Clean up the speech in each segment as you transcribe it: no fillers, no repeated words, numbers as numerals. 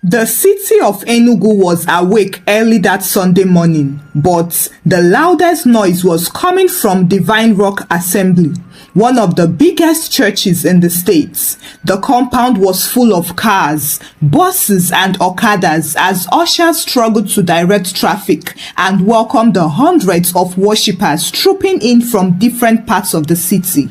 The city of Enugu was awake early that Sunday morning, but the loudest noise was coming from Divine Rock Assembly, one of the biggest churches in the state. The compound was full of cars, buses and okadas as ushers struggled to direct traffic and welcome the hundreds of worshippers trooping in from different parts of the city.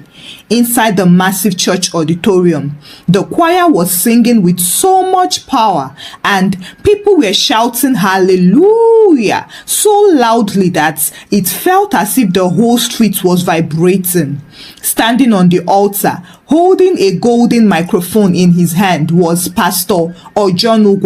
Inside the massive church auditorium, the choir was singing with so much power and people were shouting hallelujah so loudly that it felt as if the whole street was vibrating. Standing on the altar, holding a golden microphone in his hand was Pastor Ojona,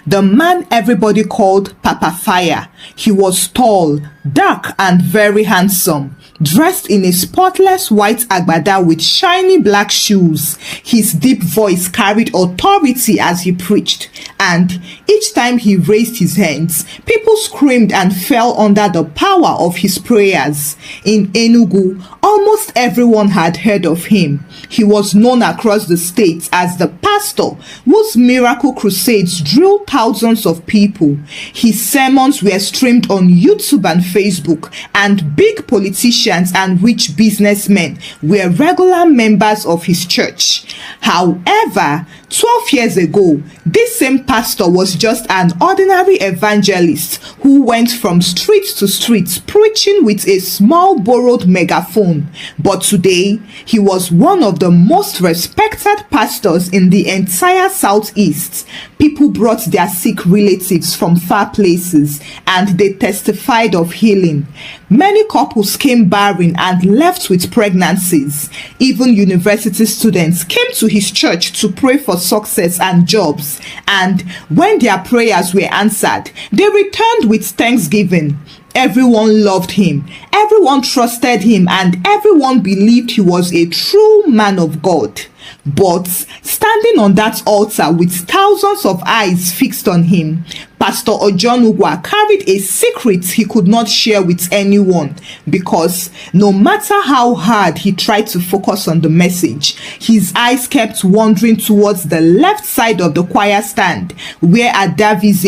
the man everybody called Papa Fire. He was tall, dark and very handsome, dressed in a spotless white agbada with shiny black shoes. His deep voice carried authority as he preached, and each time he raised his hands, people screamed and fell under the power of his prayers. In Enugu, almost everyone had heard of him. He was known across the state as the pastor whose miracle crusades drew thousands of people. His sermons were streamed on YouTube and Facebook, and big politicians and rich businessmen were regular members of his church. However, 12 years ago, this same pastor was just an ordinary evangelist who went from street to street preaching with a small borrowed megaphone. But today, he was one of the most respected pastors in the entire Southeast. People brought their sick relatives from far places and they testified of healing. Many couples came barren and left with pregnancies. Even university students came to his church to pray for success and jobs. And when their prayers were answered, they returned with thanksgiving. Everyone loved him, everyone trusted him, and everyone believed he was a true man of God. But standing on that altar with thousands of eyes fixed on him, Pastor Ojona carried a secret he could not share with anyone, because no matter how hard he tried to focus on the message, his eyes kept wandering towards the left side of the choir stand, where Adavis,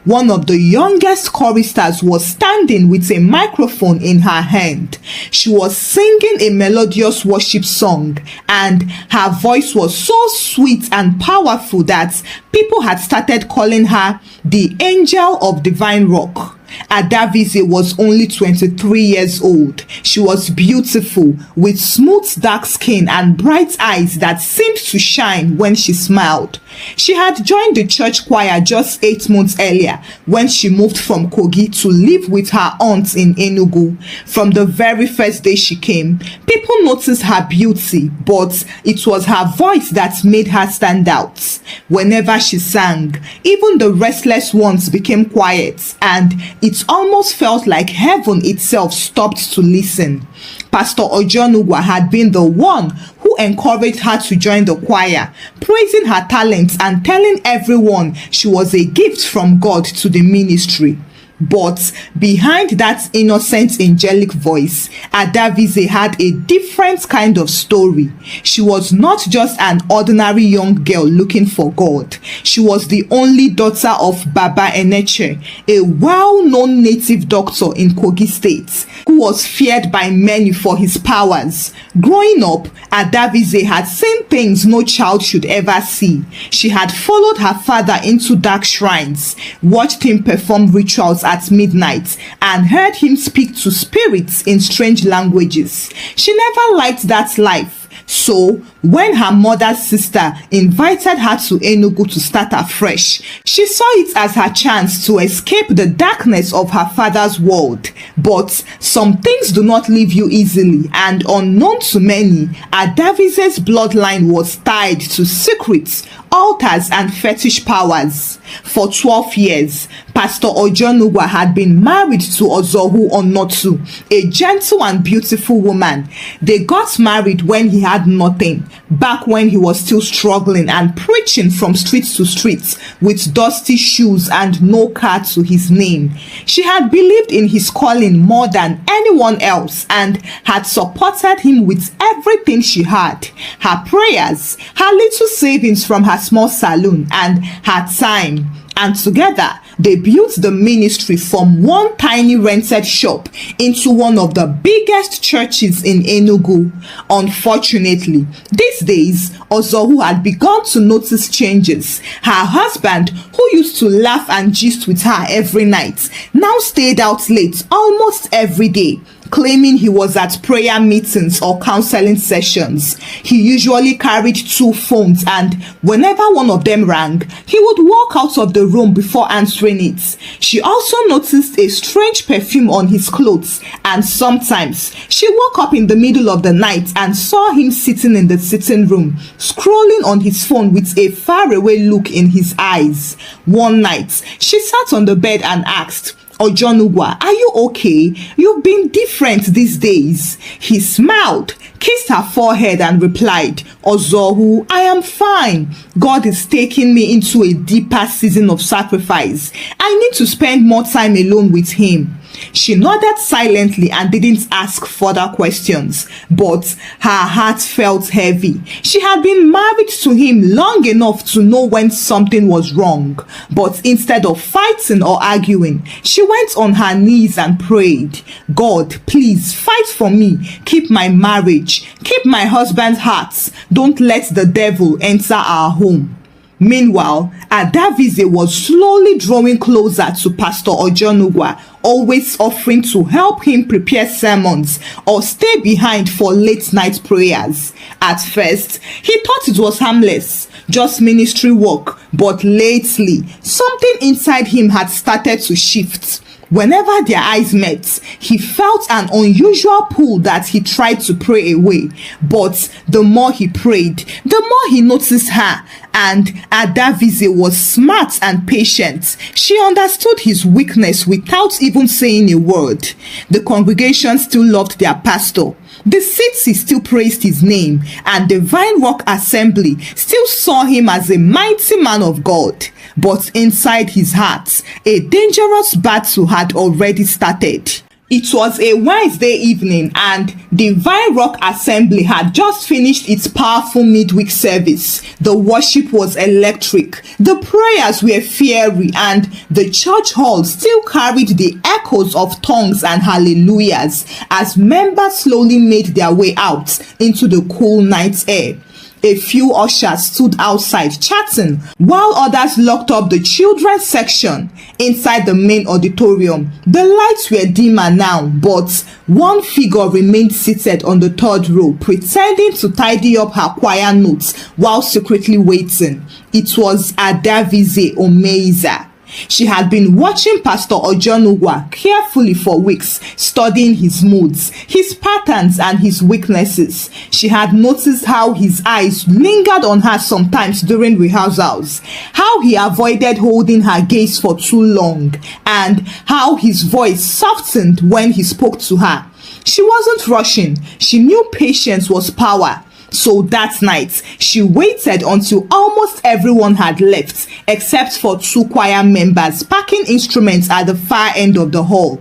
one of the youngest choristers, was standing with a microphone in her hand. She was singing a melodious worship song, and her voice was so sweet and powerful that people had started calling her the Angel of Divine Rock. Adavis was only 23 years old. She was beautiful, with smooth dark skin and bright eyes that seemed to shine when she smiled. She had joined the church choir just 8 months earlier when she moved from Kogi to live with her aunt in Enugu. From the very first day she came, people noticed her beauty, but it was her voice that made her stand out. Whenever she sang, even the restless ones became quiet, and it almost felt like heaven itself stopped to listen. Pastor Ojona had been the one who encouraged her to join the choir, praising her talents and telling everyone she was a gift from God to the ministry. But behind that innocent angelic voice, Adavis had a different kind of story. She was not just an ordinary young girl looking for God. She was the only daughter of Baba Eneche, a well-known native doctor in Kogi State, who was feared by many for his powers. Growing up, Adavis had seen things no child should ever see. She had followed her father into dark shrines, watched him perform rituals at midnight, and heard him speak to spirits in strange languages. She never liked that life. So, when her mother's sister invited her to Enugu to start afresh, she saw it as her chance to escape the darkness of her father's world. But some things do not leave you easily, and unknown to many, Adavis's bloodline was tied to secrets, altars, and fetish powers. For 12 years, Pastor Ojona had been married to Ozohu Onotu, a gentle and beautiful woman. They got married when he had nothing, back when he was still struggling and preaching from street to street with dusty shoes and no car to his name. She had believed in his calling more than anyone else and had supported him with everything she had: her prayers, her little savings from her small saloon, and her time. And together, they built the ministry from one tiny rented shop into one of the biggest churches in Enugu. Unfortunately, these days, Ozohu had begun to notice changes. Her husband, who used to laugh and gist with her every night, now stayed out late almost every day, claiming he was at prayer meetings or counseling sessions. He usually carried 2 phones, and whenever one of them rang, he would walk out of the room before answering it. She also noticed a strange perfume on his clothes, and sometimes she woke up in the middle of the night and saw him sitting in the sitting room, scrolling on his phone with a faraway look in his eyes. One night, she sat on the bed and asked, "Ojona, are you okay? You've been different these days." He smiled, kissed her forehead, and replied, "Ozohu, I am fine. God is taking me into a deeper season of sacrifice. I need to spend more time alone with him." She nodded silently and didn't ask further questions, but her heart felt heavy. She had been married to him long enough to know when something was wrong, but instead of fighting or arguing, she went on her knees and prayed, "God, please fight for me. Keep my marriage. Keep my husband's heart. Don't let the devil enter our home." Meanwhile, Adavis was slowly drawing closer to Pastor Ojona, always offering to help him prepare sermons or stay behind for late night prayers. At first, he thought it was harmless, just ministry work, but lately, something inside him had started to shift. Whenever their eyes met, he felt an unusual pull that he tried to pray away. But the more he prayed, the more he noticed her. And Adavis was smart and patient. She understood his weakness without even saying a word. The congregation still loved their pastor. The city still praised his name, and the Vine Rock Assembly still saw him as a mighty man of God. But inside his heart, a dangerous battle had already started. It was a Wednesday evening, and the Vine Rock Assembly had just finished its powerful midweek service. The worship was electric, the prayers were fiery, and the church hall still carried the echoes of tongues and hallelujahs as members slowly made their way out into the cool night air. A few ushers stood outside chatting, while others locked up the children's section. Inside the main auditorium, the lights were dimmer now, but one figure remained seated on the 3rd row, pretending to tidy up her choir notes while secretly waiting. It was Adavis Omeiza. She had been watching Pastor Ojona carefully for weeks, studying his moods, his patterns, and his weaknesses. She had noticed how his eyes lingered on her sometimes during rehearsals, how he avoided holding her gaze for too long, and how his voice softened when he spoke to her. She wasn't rushing. She knew patience was power. So that night, she waited until almost everyone had left, except for 2 choir members packing instruments at the far end of the hall.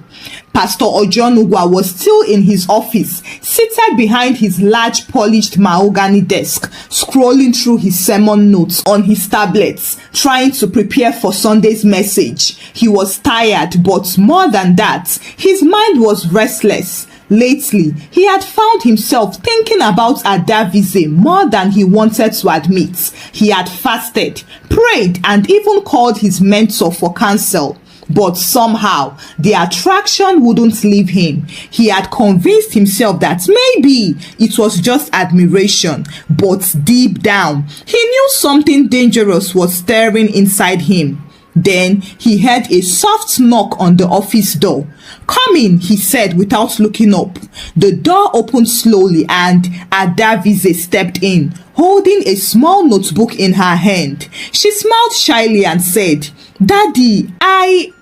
Pastor Ojona was still in his office, seated behind his large polished mahogany desk, scrolling through his sermon notes on his tablets, trying to prepare for Sunday's message. He was tired, but more than that, his mind was restless. Lately, he had found himself thinking about Adavis more than he wanted to admit. He had fasted, prayed, and even called his mentor for counsel. But somehow, the attraction wouldn't leave him. He had convinced himself that maybe it was just admiration, but deep down, he knew something dangerous was stirring inside him. Then he heard a soft knock on the office door. "Come in," he said without looking up. The door opened slowly and Adavis stepped in, holding a small notebook in her hand. She smiled shyly and said, "Daddy,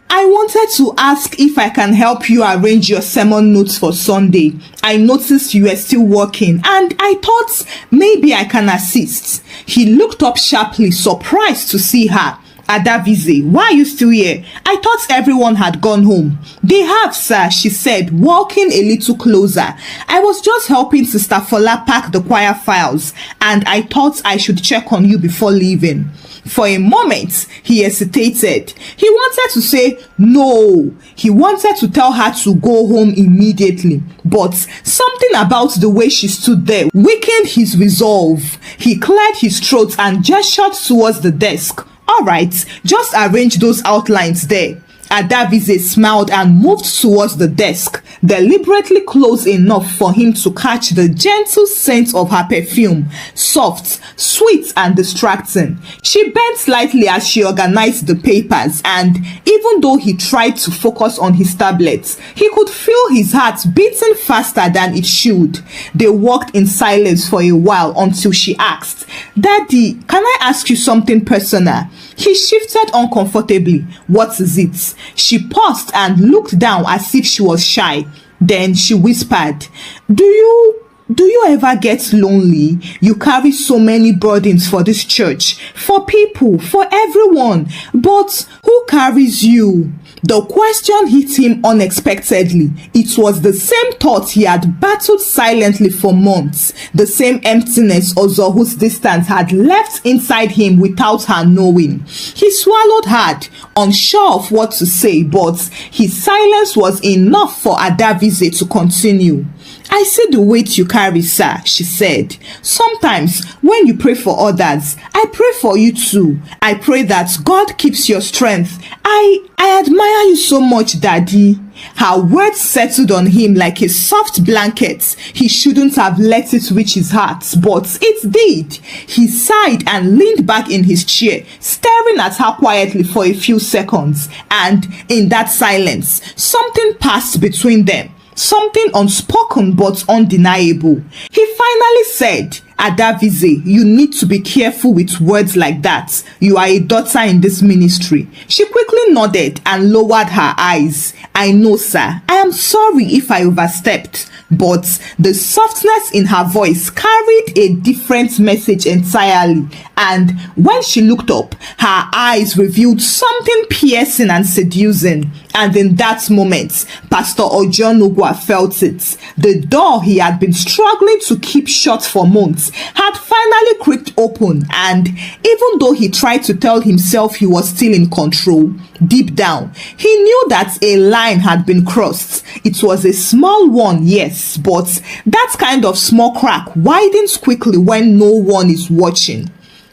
I wanted to ask if I can help you arrange your sermon notes for Sunday. I noticed you were still working and I thought maybe I can assist. He looked up sharply, surprised to see her. Adavis, why are you still here? I thought everyone had gone home. They have, sir, she said, walking a little closer. I was just helping Sister Fola pack the choir files and I thought I should check on you before leaving. For a moment, he hesitated. He wanted to say no. He wanted to tell her to go home immediately. But something about the way she stood there weakened his resolve. He cleared his throat and gestured towards the desk. All right, just arrange those outlines there. Adavis smiled and moved towards the desk, deliberately close enough for him to catch the gentle scent of her perfume, soft, sweet and distracting. She bent slightly as she organized the papers, and even though he tried to focus on his tablets, he could feel his heart beating faster than it should. They walked in silence for a while until she asked, "Daddy, can I ask you something personal?" He shifted uncomfortably. "What is it?" She paused and looked down as if she was shy. Then she whispered, Do you ever get lonely? You carry so many burdens for this church, for people, for everyone. But who carries you?" The question hit him unexpectedly. It was the same thought he had battled silently for months, the same emptiness Ozohu's distance had left inside him without her knowing. He swallowed hard, unsure of what to say, but his silence was enough for Adavis to continue. "I see the weight you carry, sir," she said. "Sometimes when you pray for others, I pray for you too. I pray that God keeps your strength. I admire you so much, Daddy." Her words settled on him like a soft blanket. He shouldn't have let it reach his heart, but it did. He sighed and leaned back in his chair, staring at her quietly for a few seconds. And in that silence, something passed between them. Something unspoken but undeniable. He finally said, "Adavis, you need to be careful with words like that. You are a daughter in this ministry." She quickly nodded and lowered her eyes. "I know, sir. I am sorry if I overstepped." But the softness in her voice carried a different message entirely. And when she looked up, her eyes revealed something piercing and seducing. And in that moment, Pastor Ojona felt it. The door he had been struggling to keep shut for months had finally creaked open, and even though he tried to tell himself he was still in control, deep down, he knew that a line had been crossed. It was a small one, yes, but that kind of small crack widens quickly when no one is watching.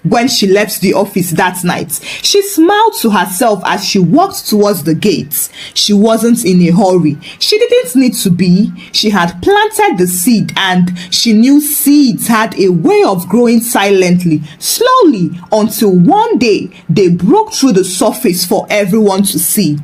When she left the office that night, she smiled to herself as she walked towards the gates. She wasn't in a hurry. She didn't need to be. She had planted the seed, and she knew seeds had a way of growing silently, slowly, until one day they broke through the surface for everyone to see.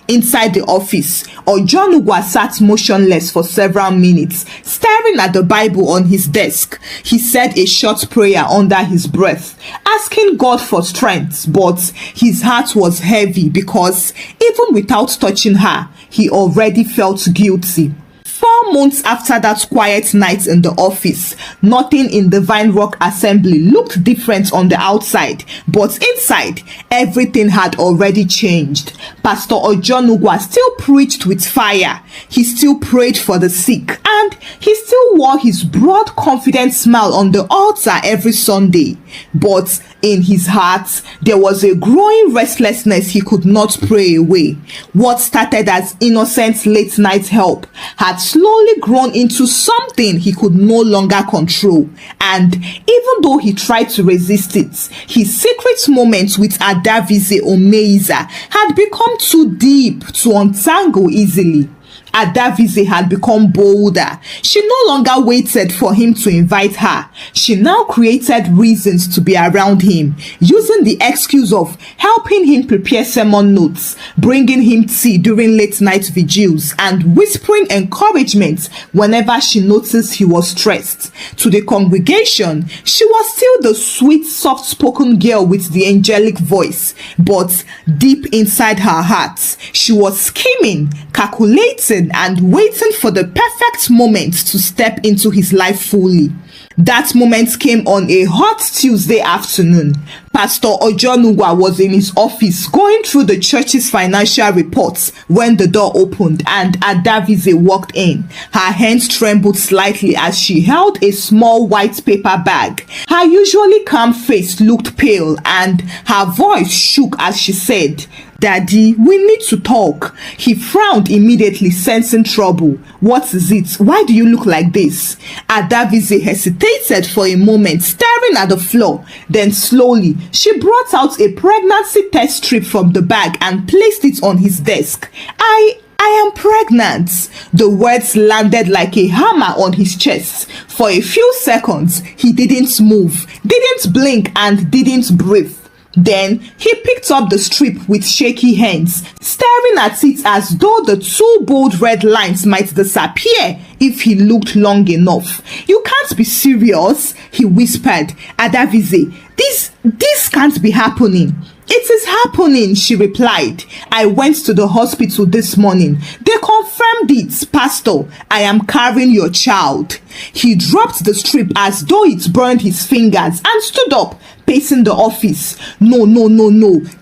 Inside the office, Ojona sat motionless for several minutes, staring at the Bible on his desk. He said a short prayer under his breath, asking God for strength, but his heart was heavy because even without touching her, he already felt guilty. 4 months after that quiet night in the office, nothing in the Vine Rock Assembly looked different on the outside, but inside, everything had already changed. Pastor Ojona still preached with fire. He still prayed for the sick, and he still wore his broad, confident smile on the altar every Sunday. But in his heart, there was a growing restlessness he could not pray away. What started as innocent late-night help had slowly grown into something he could no longer control. And even though he tried to resist it, his secret moments with Adavis Omeiza had become too deep to untangle easily. Adavis had become bolder. She no longer waited for him to invite her. She now created reasons to be around him, using the excuse of helping him prepare sermon notes, bringing him tea during late night vigils, and whispering encouragement whenever she noticed he was stressed. To the congregation, she was still the sweet, soft-spoken girl with the angelic voice, but deep inside her heart, she was scheming, calculating, and waiting for the perfect moment to step into his life fully. That moment came on a hot Tuesday afternoon. Pastor Ojona was in his office going through the church's financial reports when the door opened and Adavis walked in. Her hands trembled slightly as she held a small white paper bag. Her usually calm face looked pale and her voice shook as she said, "Daddy, we need to talk." He frowned immediately, sensing trouble. "What is it? Why do you look like this?" Adavis hesitated for a moment, staring at the floor. Then slowly, she brought out a pregnancy test strip from the bag and placed it on his desk. I am pregnant." The words landed like a hammer on his chest. For a few seconds, he didn't move, didn't blink, and didn't breathe. Then he picked up the strip with shaky hands, staring at it as though the two bold red lines might disappear if he looked long enough. "You can't be serious," he whispered. "Adavis, this can't be happening." "It is happening," she replied. "I went to the hospital this morning. They confirmed it. Pastor, I am carrying your child." He dropped the strip as though it burned his fingers and stood up, pacing the office. No.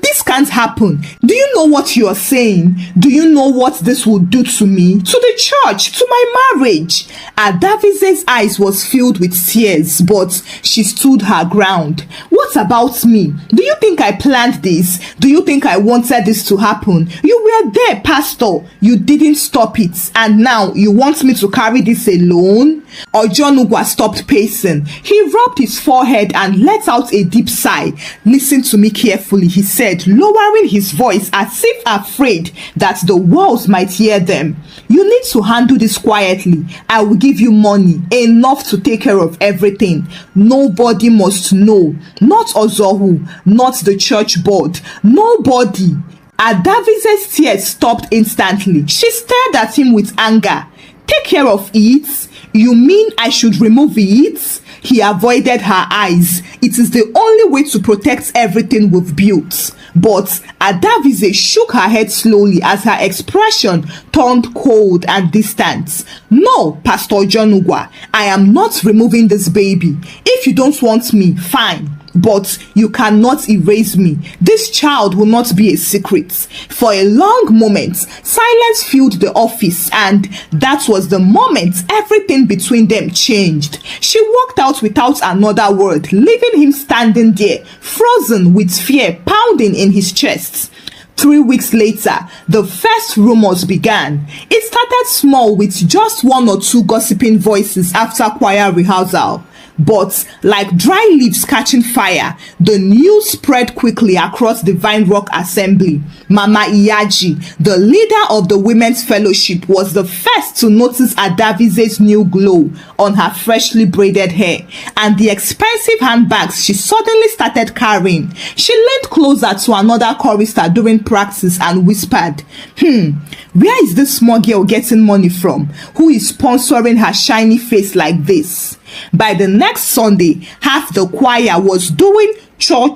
This can't happen. Do you know what you are saying? Do you know what this will do to me, to the church, to my marriage? Adavis's eyes was filled with tears, but she stood her ground. "What about me? Do you think I planned this? Do you think I wanted this to happen? You were there, Pastor. You didn't stop it. And now you want me to carry this alone?" Ojona stopped pacing. He rubbed his forehead and let out a deep sigh. "Listen to me carefully," he said, lowering his voice as if afraid that the walls might hear them. "You need to handle this quietly. I will give you money, enough to take care of everything. Nobody must know. Not Ozohu, not the church board. Nobody." Adavis's tears stopped instantly. She stared at him with anger. "Take care of it? You mean I should remove it?" He avoided her eyes. "It is the only way to protect everything we've built." But Adavis shook her head slowly as her expression turned cold and distant. "No, Pastor Ojona, I am not removing this baby. If you don't want me, fine. But you cannot erase me. This child will not be a secret." For a long moment, silence filled the office, and that was the moment everything between them changed. She walked out without another word, leaving him standing there, frozen with fear pounding in his chest. 3 weeks later, the first rumors began. It started small with just 1 or 2 gossiping voices after choir rehearsal. But like dry leaves catching fire, the news spread quickly across the Vine Rock Assembly. Mama Iyaji, the leader of the Women's Fellowship, was the first to notice Adavis's new glow on her freshly braided hair and the expensive handbags she suddenly started carrying. She leaned closer to another chorister during practice and whispered, "Where is this small girl getting money from? Who is sponsoring her shiny face like this?" By the next Sunday, half the choir was doing cho.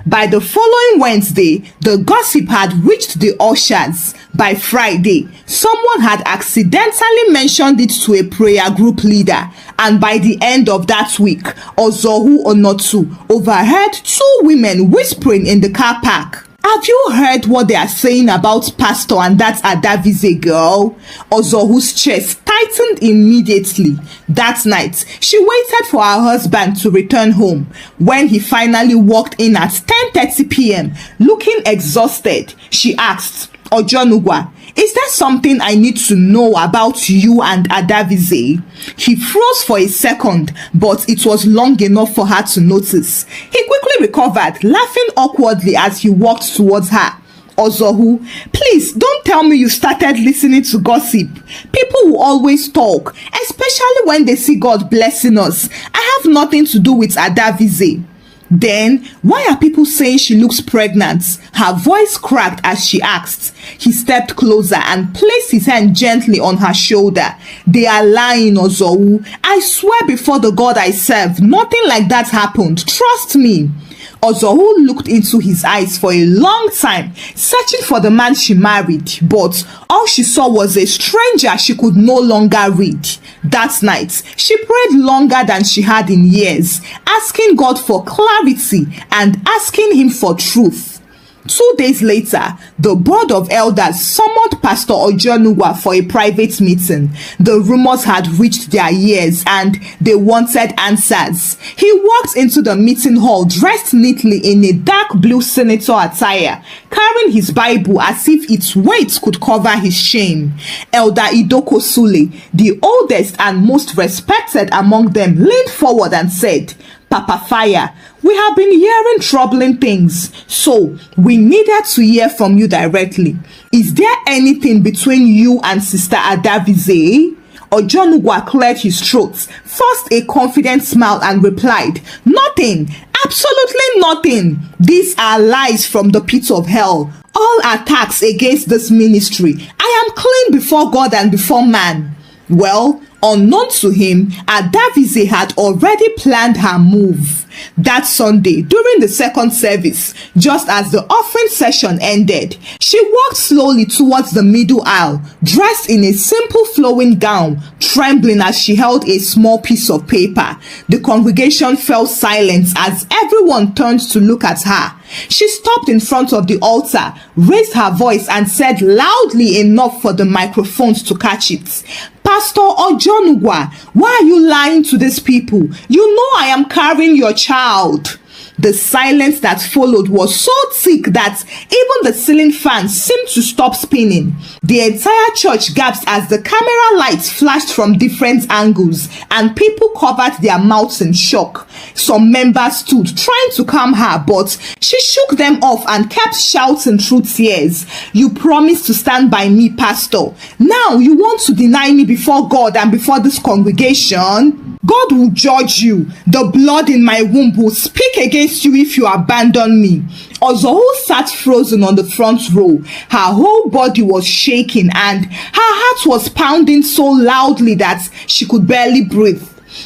By the following Wednesday, the gossip had reached the ushers. By Friday, someone had accidentally mentioned it to a prayer group leader, and by the end of that week, Ozohu Onotu overheard 2 women whispering in the car park. "Have you heard what they are saying about Pastor and that Adavis girl?" Ozohu's chest tightened immediately. That night, she waited for her husband to return home. When he finally walked in at 10:30 p.m., looking exhausted, she asked, "Ojona, is there something I need to know about you and Adavis?" He froze for a second, but it was long enough for her to notice. He quickly recovered, laughing awkwardly as he walked towards her. Ozohu, please don't tell me you started listening to gossip. People will always talk, especially when they see God blessing us. I have nothing to do with Adavis. Then, why are people saying she looks pregnant? Her voice cracked as she asked. He stepped closer and placed his hand gently on her shoulder. They are lying, Ozowu. I swear before the God I serve, nothing like that happened. Trust me. Ozowu looked into his eyes for a long time, searching for the man she married, but all she saw was a stranger she could no longer read. That night, she prayed longer than she had in years, asking God for clarity and asking him for truth. 2 days later, the board of elders summoned Pastor Ojona for a private meeting. The rumors had reached their ears and they wanted answers. He walked into the meeting hall dressed neatly in a dark blue senator attire, carrying his Bible as if its weight could cover his shame. Elder Idoko Sule, the oldest and most respected among them, leaned forward and said, "Papa Fire, we have been hearing troubling things, so we needed to hear from you directly. Is there anything between you and Sister Adavis?" Ojona cleared his throat, forced a confident smile and replied, "Nothing, absolutely nothing. These are lies from the pit of hell. All attacks against this ministry. I am clean before God and before man." Well, unknown to him, Adavis had already planned her move. That Sunday, during the second service, just as the offering session ended, she walked slowly towards the middle aisle, dressed in a simple flowing gown, trembling as she held a small piece of paper. The congregation fell silent as everyone turned to look at her. She stopped in front of the altar, raised her voice and said loudly enough for the microphones to catch it, "Pastor Ojona, why are you lying to these people? You know I am carrying your child." The silence that followed was so thick that even the ceiling fan seemed to stop spinning. The entire church gasped as the camera lights flashed from different angles and people covered their mouths in shock. Some members stood trying to calm her, but she shook them off and kept shouting through tears, "You promised to stand by me, Pastor. Now you want to deny me before God and before this congregation? God will judge you. The blood in my womb will speak against you if you abandon me." Ozohu sat frozen on the front row. Her whole body was shaking and her heart was pounding so loudly that she could barely breathe.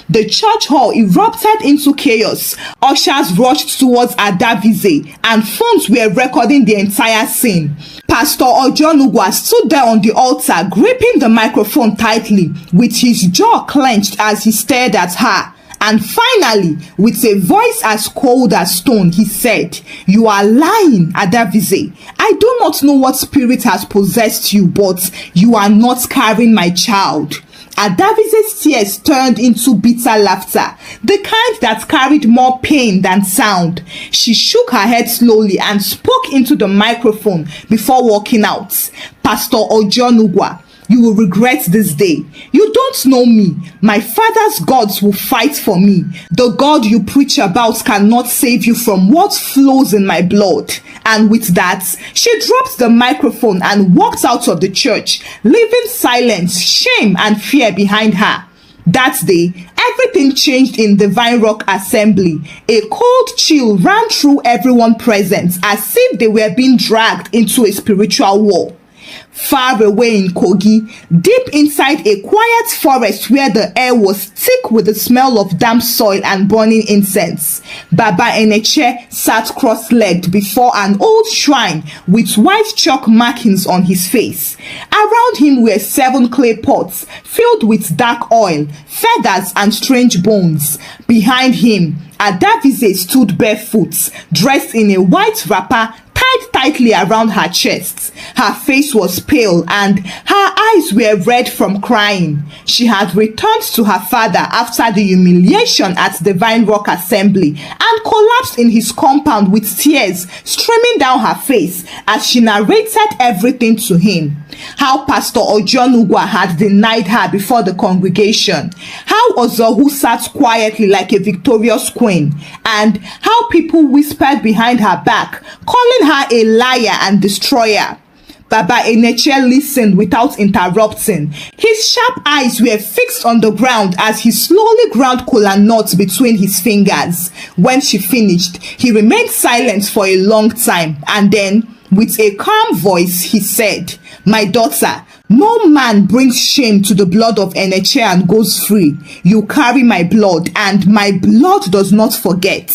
The church hall erupted into chaos. Ushers rushed towards Adavis and phones were recording the entire scene. Pastor Ojona stood there on the altar, gripping the microphone tightly, with his jaw clenched as he stared at her. And finally, with a voice as cold as stone, he said, "You are lying, Adavis. I do not know what spirit has possessed you, but you are not carrying my child." Adavis's tears turned into bitter laughter, the kind that carried more pain than sound. She shook her head slowly and spoke into the microphone before walking out. "Pastor Ojona, you will regret this day. You don't know me. My father's gods will fight for me. The God you preach about cannot save you from what flows in my blood." And with that, she dropped the microphone and walked out of the church, leaving silence, shame, and fear behind her. That day, everything changed in Divine Rock Assembly. A cold chill ran through everyone present as if they were being dragged into a spiritual war. Far away in Kogi, deep inside a quiet forest where the air was thick with the smell of damp soil and burning incense, Baba Eneche sat cross-legged before an old shrine with white chalk markings on his face. Around him were 7 clay pots filled with dark oil, feathers and strange bones. Behind him, Adavis stood barefoot, dressed in a white wrapper tied tightly around her chest. Her face was pale and her eyes were red from crying. She had returned to her father after the humiliation at Divine Rock Assembly and collapsed in his compound with tears streaming down her face as she narrated everything to him. How Pastor Ojona had denied her before the congregation, how Ozohu sat quietly like a victorious queen, and how people whispered behind her back, calling her a liar and destroyer. Baba Eneche listened without interrupting. His sharp eyes were fixed on the ground as he slowly ground kola nuts between his fingers. When she finished, he remained silent for a long time, and then, with a calm voice, he said, "My daughter, no man brings shame to the blood of Eneche and goes free. You carry my blood, and my blood does not forget."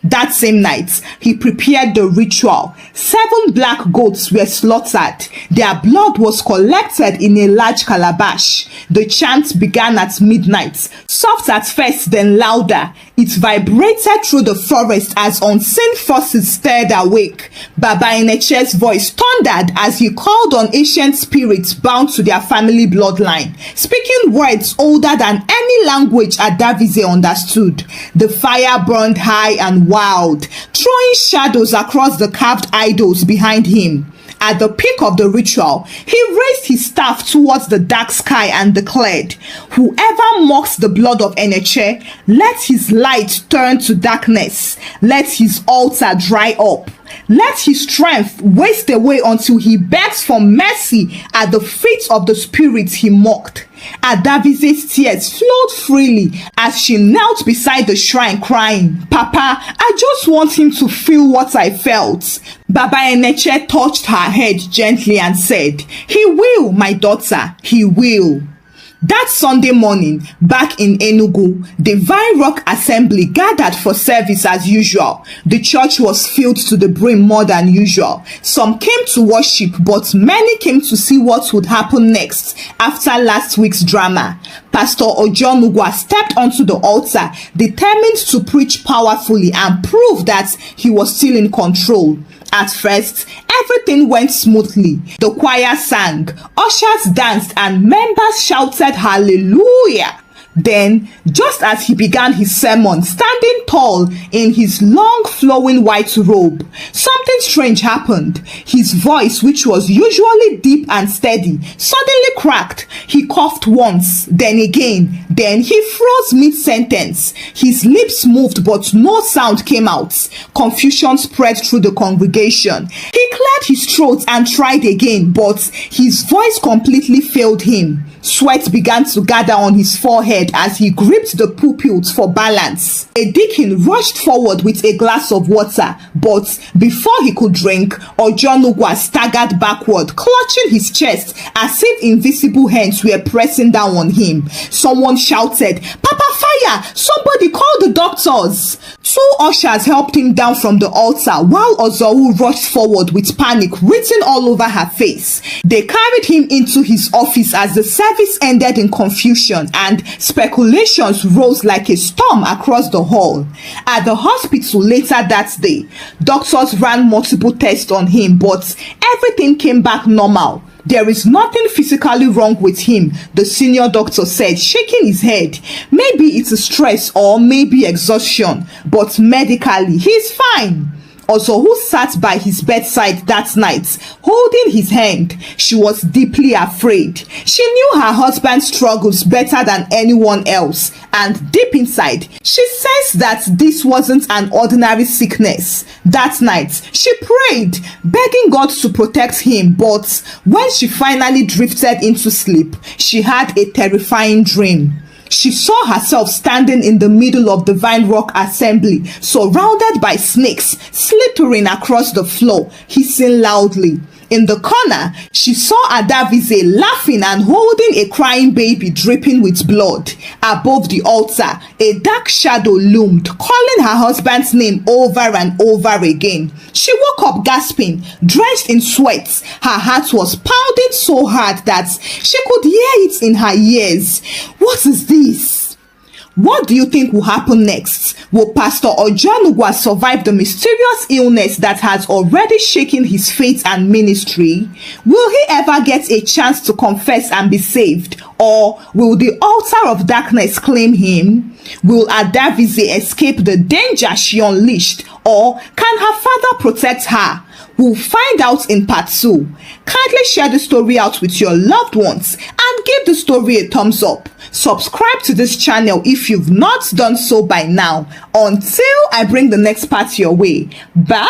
That same night, he prepared the ritual. 7 black goats were slaughtered. Their blood was collected in a large calabash. The chant began at midnight, soft at first, then louder. It vibrated through the forest as unseen forces stirred awake. Baba Eneche's voice thundered as he called on ancient spirits bound to their family bloodline, speaking words older than any language Adavis understood. The fire burned high and wild, throwing shadows across the carved idols behind him. At the peak of the ritual, he raised his staff towards the dark sky and declared, "Whoever mocks the blood of Eneche, let his light turn to darkness. Let his altar dry up. Let his strength waste away until he begs for mercy at the feet of the spirits he mocked." Adavis's tears flowed freely as she knelt beside the shrine crying, "Papa, I just want him to feel what I felt." Baba Eneche touched her head gently and said, "He will, my daughter, he will." That Sunday morning, back in Enugu, Divine Rock Assembly gathered for service as usual. The church was filled to the brim more than usual. Some came to worship, but many came to see what would happen next after last week's drama. Pastor Ojona stepped onto the altar, determined to preach powerfully and prove that he was still in control. At first, everything went smoothly. The choir sang, ushers danced, and members shouted hallelujah. Then, just as he began his sermon, standing tall in his long flowing white robe, something strange happened. His voice, which was usually deep and steady, suddenly cracked. He coughed once, then again, then he froze mid-sentence. His lips moved, but no sound came out. Confusion spread through the congregation. He cleared his throat and tried again, but his voice completely failed him. Sweat began to gather on his forehead as he gripped the pulpit for balance. A deacon rushed forward with a glass of water, but before he could drink, Ojona staggered backward, clutching his chest as if invisible hands were pressing down on him. Someone shouted, "Papa, fire! Somebody call the doctors!" 2 ushers helped him down from the altar while Ozowu rushed forward with panic written all over her face. They carried him into his office as the service ended in confusion, and speculations rose like a storm across the hall. At the hospital later that day, doctors ran multiple tests on him, but everything came back normal. "There is nothing physically wrong with him," the senior doctor said, shaking his head. "Maybe it's stress or maybe exhaustion, but medically he's fine." Also, who sat by his bedside that night, holding his hand. She was deeply afraid. She knew her husband's struggles better than anyone else, and deep inside, she sensed that this wasn't an ordinary sickness. That night, she prayed, begging God to protect him, but when she finally drifted into sleep, she had a terrifying dream. She saw herself standing in the middle of the Divine Rock Assembly, surrounded by snakes slithering across the floor, hissing loudly. In the corner, she saw Adavis laughing and holding a crying baby dripping with blood. Above the altar, a dark shadow loomed, calling her husband's name over and over again. She woke up gasping, drenched in sweat. Her heart was pounding so hard that she could hear it in her ears. What is this? What do you think will happen next? Will Pastor Ojona survive the mysterious illness that has already shaken his faith and ministry? Will he ever get a chance to confess and be saved? Or will the altar of darkness claim him? Will Adavis escape the danger she unleashed? Or can her father protect her? We'll find out in part 2. Kindly share the story out with your loved ones and give the story a thumbs up. Subscribe to this channel if you've not done so by now. Until I bring the next part your way. Bye!